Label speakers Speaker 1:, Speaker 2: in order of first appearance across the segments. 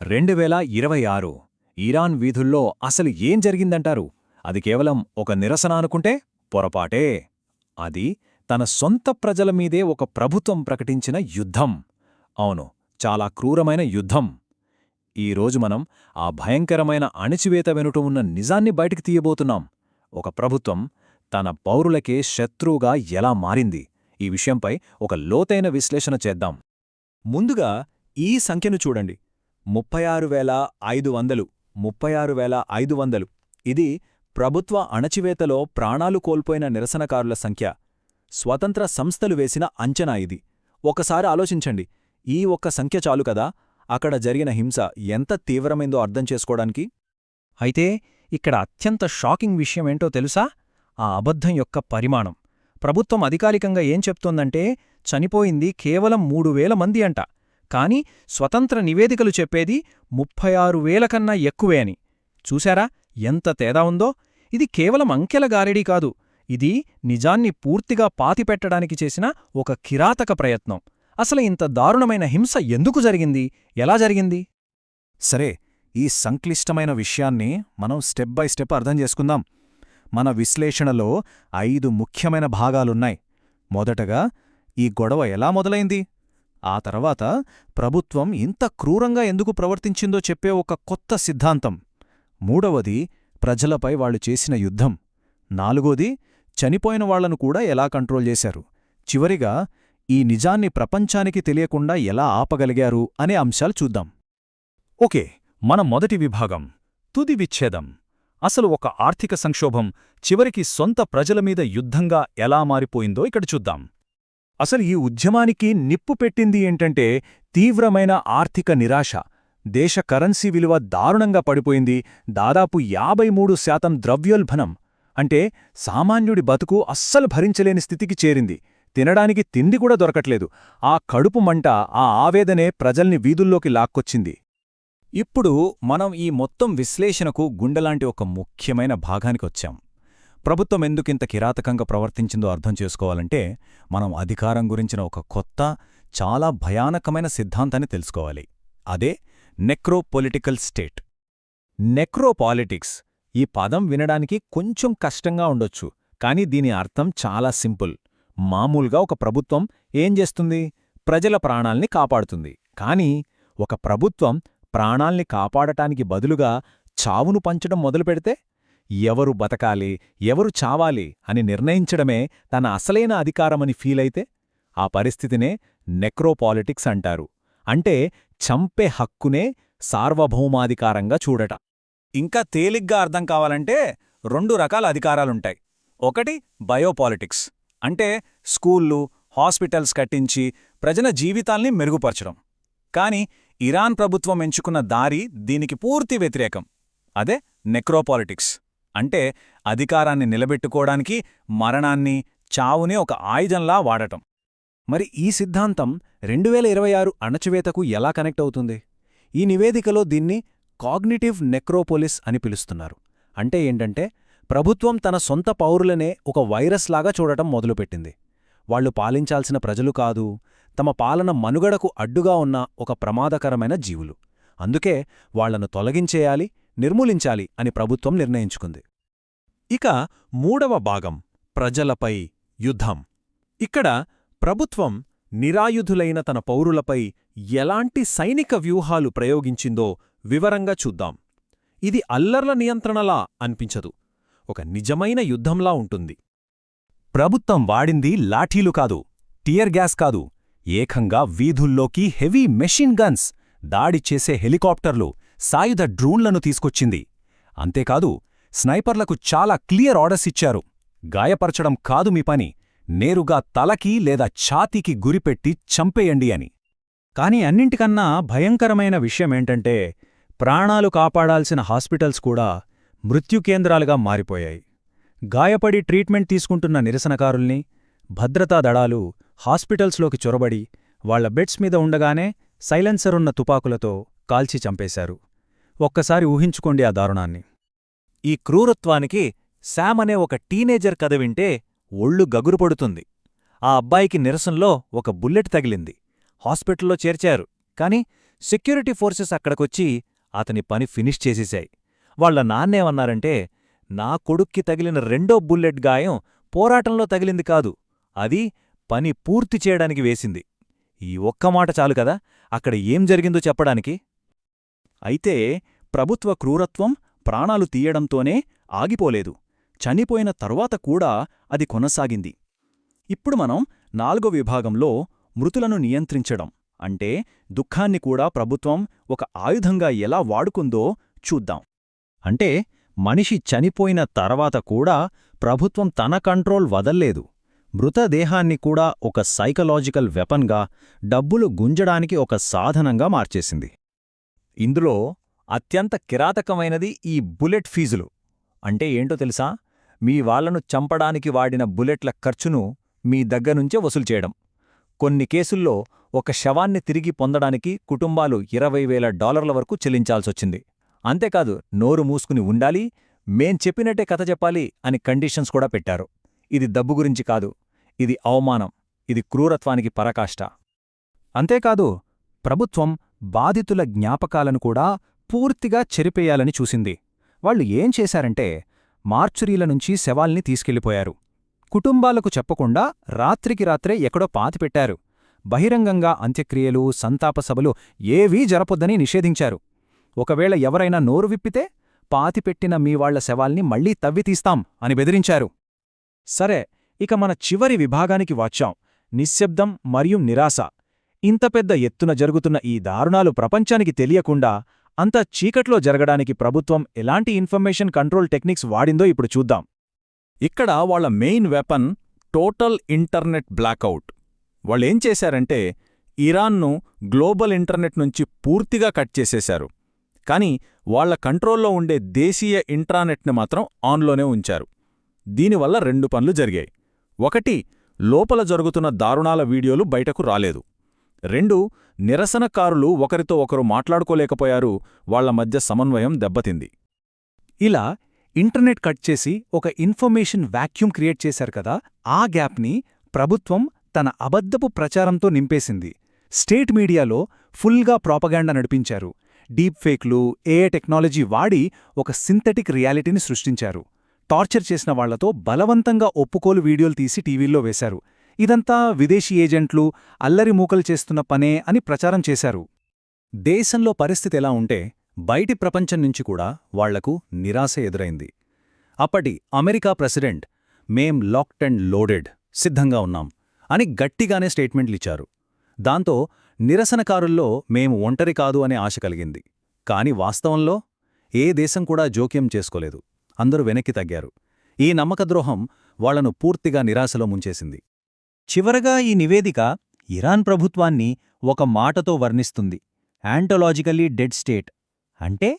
Speaker 1: 2026 Iran వీధుల్లో అసలు ఏం జరిగిందంటారు? అది కేవలం ఒక నిరసన అనుకుంటే పొరపాటే. అది తన సొంత ప్రజల మీదే ఒక ప్రభుత్వం ప్రకటించిన యుద్ధం. అవును, చాలా క్రూరమైన యుద్ధం. ఈరోజు మనం ఆ భయంకరమైన అణిచివేత వెనుట ఉన్న నిజాన్ని బయటికి తీయబోతున్నాం. ఒక ప్రభుత్వం తన పౌరులకే శత్రువుగా ఎలా మారింది, ఈ విషయంపై ఒక లోతైన విశ్లేషణ చేద్దాం.
Speaker 2: ముందుగా ఈ సంఖ్యను చూడండి. 36,500. 36,500. ఇది ప్రభుత్వ అణచివేతలో ప్రాణాలు కోల్పోయిన నిరసనకారుల సంఖ్య. స్వతంత్ర సంస్థలు వేసిన అంచనా ఇది. ఒకసారి ఆలోచించండి, ఈ ఒక్క సంఖ్య చాలు కదా అక్కడ జరిగిన హింస ఎంత తీవ్రమైందో అర్థం చేసుకోవడానికి.
Speaker 3: అయితే ఇక్కడ అత్యంత షాకింగ్ విషయమేంటో తెలుసా? ఆ అబద్ధం యొక్క పరిమాణం. ప్రభుత్వం అధికారికంగా ఏం చెప్తోందంటే చనిపోయింది కేవలం 3,000 మంది అంట. కాని స్వతంత్ర నివేదికలు చెప్పేది 36,000 కన్నా ఎక్కువే అని. చూశారా ఎంత తేడా ఉందో? ఇది కేవలం అంకెల గారడీ కాదు, ఇది నిజాన్ని పూర్తిగా పాతిపెట్టడానికి చేసిన ఒక కిరాతక ప్రయత్నం. అసలు ఇంత దారుణమైన హింస ఎందుకు జరిగింది, ఎలా జరిగింది?
Speaker 1: సరే, ఈ సంక్లిష్టమైన విషయాన్ని మనం స్టెప్ బై స్టెప్ అర్థం చేసుకుందాం. మన విశ్లేషణలో 5 ముఖ్యమైన భాగాలున్నాయి. మొదటగా ఈ గొడవ ఎలా మొదలైంది, ఆ తర్వాత ప్రభుత్వం ఇంత క్రూరంగా ఎందుకు ప్రవర్తించిందో చెప్పే ఒక కొత్త సిద్ధాంతం, మూడవది ప్రజలపై వాళ్లు చేసిన యుద్ధం, నాలుగోది చనిపోయిన వాళ్లను కూడా ఎలా కంట్రోల్ చేశారు, చివరిగా ఈ నిజాన్ని ప్రపంచానికి తెలియకుండా ఎలా ఆపగలిగారు అనే అంశాలు చూద్దాం. ఓకే, మన మొదటి విభాగం తుది విచ్ఛేదం. అసలు ఒక ఆర్థిక సంక్షోభం చివరికి సొంత ప్రజలమీద యుద్ధంగా ఎలా మారిపోయిందో ఇక్కడ చూద్దాం. అసలు ఈ ఉద్యమానికి నిప్పు పెట్టింది ఏంటంటే తీవ్రమైన ఆర్థిక నిరాశ. దేశ కరెన్సీ విలువ దారుణంగా పడిపోయింది. దాదాపు 53% ద్రవ్యోల్బణం. అంటే సామాన్యుడి బతుకు అస్సలు భరించలేని స్థితికి చేరింది. తినడానికి తిండి కూడా దొరకట్లేదు. ఆ కడుపు మంట, ఆ ఆవేదనే ప్రజల్ని వీధుల్లోకి లాక్కొచ్చింది.
Speaker 2: ఇప్పుడు మనం ఈ మొత్తం విశ్లేషణకు గుండెలాంటి ఒక ముఖ్యమైన భాగానికొచ్చాం. ప్రభుత్వం ఎందుకింత కిరాతకంగా ప్రవర్తించిందో అర్థం చేసుకోవాలంటే మనం అధికారం గురించిన ఒక కొత్త, చాలా భయానకమైన సిద్ధాంతాన్ని తెలుసుకోవాలి. అదే నెక్రోపొలిటికల్ స్టేట్. నెక్రోపాలిటిక్స్ ఈ పదం వినడానికి కొంచెం కష్టంగా ఉండొచ్చు, కానీ దీని అర్థం చాలా సింపుల్. మామూలుగా ఒక ప్రభుత్వం ఏం చేస్తుంది? ప్రజల ప్రాణాల్ని కాపాడుతుంది. కానీ ఒక ప్రభుత్వం ప్రాణాల్ని కాపాడటానికి బదులుగా చావును పంచడం మొదలుపెడితే, ఎవరు బతకాలి, ఎవరు చావాలి అని నిర్ణయించడమే తన అసలైన అధికారమని ఫీలైతే, ఆ పరిస్థితినే నెక్రోపాలిటిక్స్ అంటారు. అంటే చంపే హక్కునే సార్వభౌమాధికారంగా చూడట. ఇంకా తేలిగ్గా అర్థం కావాలంటే 2 రకాల అధికారాలుంటాయి. ఒకటి బయోపాలిటిక్స్, అంటే స్కూళ్ళు, హాస్పిటల్స్ కట్టించి ప్రజల జీవితాల్ని మెరుగుపరచడం. కాని ఇరాన్ ప్రభుత్వం ఎంచుకున్న దారి దీనికి పూర్తి వ్యతిరేకం. అదే నెక్రోపాలిటిక్స్, అంటే అధికారాన్ని నిలబెట్టుకోవడానికి మరణాన్ని, చావుని ఒక ఆయుధంలా వాడటం.
Speaker 1: మరి ఈ సిద్ధాంతం 2026 అణచివేతకు ఎలా కనెక్ట్ అవుతుంది? ఈ నివేదికలో దీన్ని కాగ్నిటివ్ నెక్రోపోలిస్ అని పిలుస్తున్నారు. అంటే ఏంటంటే ప్రభుత్వం తన సొంత పౌరులనే ఒక వైరస్ లాగా చూడటం మొదలుపెట్టింది. వాళ్లు పాలించాల్సిన ప్రజలు కాదు, తమ పాలన మనుగడకు అడ్డుగా ఉన్న ఒక ప్రమాదకరమైన జీవులు. అందుకే వాళ్లను తొలగించేయాలి, నిర్మూలించాలి అని ప్రభుత్వం నిర్ణయించుకుంది.
Speaker 2: ఇక మూడవ భాగం ప్రజలపై యుద్ధం. ఇక్కడ ప్రభుత్వం నిరాయుధులైన తన పౌరులపై ఎలాంటి సైనిక వ్యూహాలు ప్రయోగించిందో వివరంగా చూద్దాం. ఇది అల్లర్ల నియంత్రణలా అనిపించదు, ఒక నిజమైన యుద్ధంలా ఉంటుంది.
Speaker 1: ప్రభుత్వం వాడింది లాఠీలు కాదు, టియర్ గ్యాస్ కాదు, ఏకంగా వీధుల్లోకి హెవీ మెషిన్ గన్స్, దాడి చేసే హెలికాప్టర్లు, సాయుధ డ్రోన్లను తీసుకొచ్చింది. అంతేకాదు, స్నైపర్లకు చాలా క్లియర్ ఆర్డర్స్ ఇచ్చారు. గాయపరచడం కాదు మీ పని, నేరుగా తలకి లేదా ఛాతీకి గురిపెట్టి చంపేయండి అని.
Speaker 3: కాని అన్నింటికన్నా భయంకరమైన విషయమేంటంటే ప్రాణాలు కాపాడాల్సిన హాస్పిటల్స్ కూడా మృత్యుకేంద్రాలుగా మారిపోయాయి. గాయపడి ట్రీట్మెంట్ తీసుకుంటున్న నిరసనకారుల్ని భద్రతా దళాలు హాస్పిటల్స్లోకి చొరబడి వాళ్ల బెడ్స్ మీద ఉండగానే సైలెన్సరున్న తుపాకులతో కాల్చి చంపేశారు. ఒక్కసారి ఊహించుకోండి ఆ దారుణాన్ని.
Speaker 2: ఈ క్రూరత్వానికి శామ్ అనే ఒక టీనేజర్ కథ వింటే ఒళ్ళు గగురుపడుతుంది. ఆ అబ్బాయికి నిరసనలో ఒక బుల్లెట్ తగిలింది. హాస్పిటల్లో చేర్చారు. కాని సెక్యూరిటీ ఫోర్సెస్ అక్కడికొచ్చి అతని పని ఫినిష్ చేసేశాయి. వాళ్ళ నాన్నేమన్నారంటే, నా కొడుక్కి తగిలిన రెండో బుల్లెట్ గాయం పోరాటంలో తగిలింది కాదు, అది పని పూర్తి చేయడానికి వేసింది. ఈ ఒక్క మాట చాలు కదా అక్కడ ఏం జరిగిందో చెప్పడానికి.
Speaker 1: అయితే ప్రభుత్వ క్రూరత్వం ప్రాణాలు తీయడంతోనే ఆగిపోలేదు. చనిపోయిన తరువాత కూడా అది కొనసాగింది. ఇప్పుడు మనం 4వ విభాగంలో మృతులను నియంత్రించడం అంటే దుఃఖాన్ని కూడా ప్రభుత్వం ఒక ఆయుధంగా ఎలా వాడుకుందో చూద్దాం.
Speaker 3: అంటే మనిషి చనిపోయిన తర్వాత కూడా ప్రభుత్వం తన కంట్రోల్ వదల్లేదు. మృతదేహాన్ని కూడా ఒక సైకలాజికల్ వెపన్గా, డబ్బులు గుంజడానికి ఒక సాధనంగా మార్చేసింది.
Speaker 2: ఇందులో అత్యంత కిరాతకమైనది ఈ బుల్లెట్ ఫీజులు. అంటే ఏంటో తెలుసా? మీ వాళ్లను చంపడానికి వాడిన బుల్లెట్ల ఖర్చును మీ దగ్గర్నుంచే వసూలు చేయడం. కొన్ని కేసుల్లో ఒక శవాన్ని తిరిగి పొందడానికి కుటుంబాలు $20,000 వరకు చెల్లించాల్సొచ్చింది. అంతేకాదు, నోరు మూసుకుని ఉండాలి, మేం చెప్పినట్టే కథ చెప్పాలి అని కండిషన్స్ కూడా పెట్టారు. ఇది డబ్బు గురించి కాదు, ఇది అవమానం, ఇది క్రూరత్వానికి పరాకాష్ట.
Speaker 3: అంతేకాదు, ప్రభుత్వం బాధితుల జ్ఞాపకాలను కూడా పూర్తిగా చెరిపేయాలని చూసింది. వాళ్ళు ఏం చేశారంటే మార్చురీల నుంచి శవాల్ని తీసుకెళ్లిపోయారు. కుటుంబాలకు చెప్పకుండా రాత్రికి రాత్రే ఎక్కడో పాతిపెట్టారు. బహిరంగంగా అంత్యక్రియలు, సంతాప సభలు ఏవీ జరపొద్దని నిషేధించారు. ఒకవేళ ఎవరైనా నోరు విప్పితే పాతిపెట్టిన మీవాళ్ల శవాల్ని మళ్లీ తవ్వితీస్తాం అని బెదిరించారు. సరే, ఇక మన చివరి విభాగానికి వచ్చాం, నిశ్శబ్దం మరియు నిరాశ. ఇంత పెద్ద ఎత్తున జరుగుతున్న ఈ దారుణాలు ప్రపంచానికి తెలియకుండా అంత చీకట్లో జరగడానికి ప్రభుత్వం ఎలాంటి ఇన్ఫర్మేషన్ కంట్రోల్ టెక్నిక్స్ వాడిందో ఇప్పుడు చూద్దాం.
Speaker 2: ఇక్కడ వాళ్ళ main weapon total internet blackout. వాళ్ళేం చేశారంటే ఇరాన్ను గ్లోబల్ ఇంటర్నెట్ నుంచి పూర్తిగా కట్ చేసేశారు. కాని వాళ్ల కంట్రోల్లో ఉండే దేశీయ ఇంట్రానెట్ని మాత్రం ఆన్లోనే ఉంచారు. దీనివల్ల 2 పనులు జరిగాయి. 1, లోపల జరుగుతున్న దారుణాల వీడియోలు బయటకు రాలేదు. 2, నిరసనకారులు ఒకరితో ఒకరు మాట్లాడుకోలేకపోయారు, వాళ్ల మధ్య సమన్వయం దెబ్బతింది.
Speaker 3: ఇలా ఇంటర్నెట్ కట్ చేసి ఒక ఇన్ఫర్మేషన్ వాక్యూమ్ క్రియేట్ చేశారు కదా, ఆ గ్యాప్ని ప్రభుత్వం తన అబద్ధపు ప్రచారంతో నింపేసింది. స్టేట్ మీడియాలో ఫుల్గా ప్రాపగాండా నడిపించారు. డీప్ ఫేక్లు, ఏఐ టెక్నాలజీ వాడి ఒక సింథటిక్ రియాలిటీని సృష్టించారు. టార్చర్ చేసిన వాళ్లతో బలవంతంగా ఒప్పుకోలు వీడియోలు తీసి టీవీల్లో వేశారు. ఇదంతా విదేశీ ఏజెంట్లు అల్లరి మూకలు చేస్తున్న పనే అని ప్రచారం చేశారు. దేశంలో పరిస్థితి ఎలా ఉంటే బయటి ప్రపంచం నుంచి కూడా వాళ్లకు నిరాశ ఎదురైంది. అప్పటి అమెరికా ప్రెసిడెంట్, మేం లాక్డ్ అండ్ లోడెడ్, సిద్ధంగా ఉన్నాం అని గట్టిగానే స్టేట్మెంట్లిచ్చారు. దాంతో నిరసనకారుల్లో మేము ఒంటరి కాదు అనే ఆశ కలిగింది. కాని వాస్తవంలో ఏ దేశం కూడా జోక్యం చేసుకోలేదు. అందరూ వెనక్కి తగ్గారు. ఈ నమ్మకద్రోహం వాళ్లను పూర్తిగా నిరాశలో ముంచేసింది. చివరగా ఈ నివేదిక ఇరాన్ ప్రభుత్వాన్ని ఒక మాటతో వర్ణిస్తుంది: యాంటలాజికల్లీ డెడ్ స్టేట్. అంటే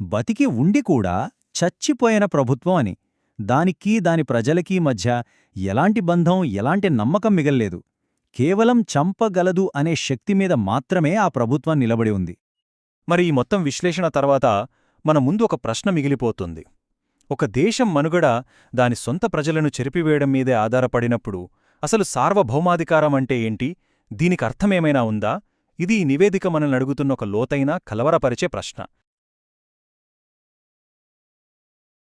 Speaker 3: బతికి ఉండి కూడా చచ్చిపోయిన ప్రభుత్వం అని. దానికి దాని ప్రజలకీ మధ్య ఎలాంటి బంధం, ఎలాంటి నమ్మకం మిగల్లేదు. కేవలం చంపగలదు అనే శక్తి మీద మాత్రమే ఆ ప్రభుత్వం నిలబడి ఉంది.
Speaker 1: మరి ఈ మొత్తం విశ్లేషణ తర్వాత మన ముందు ఒక ప్రశ్న మిగిలిపోతుంది. ఒక దేశం మనుగడ దాని సొంత ప్రజలను చెరిపివేయడం మీదే ఆధారపడినప్పుడు అసలు సార్వభౌమాధికారం అంటే ఏంటి? దీనికర్థమేమైనా ఉందా? ఇది ఈ నివేదిక మనల్ని అడుగుతున్న ఒక లోతైన, కలవరపరిచే ప్రశ్న.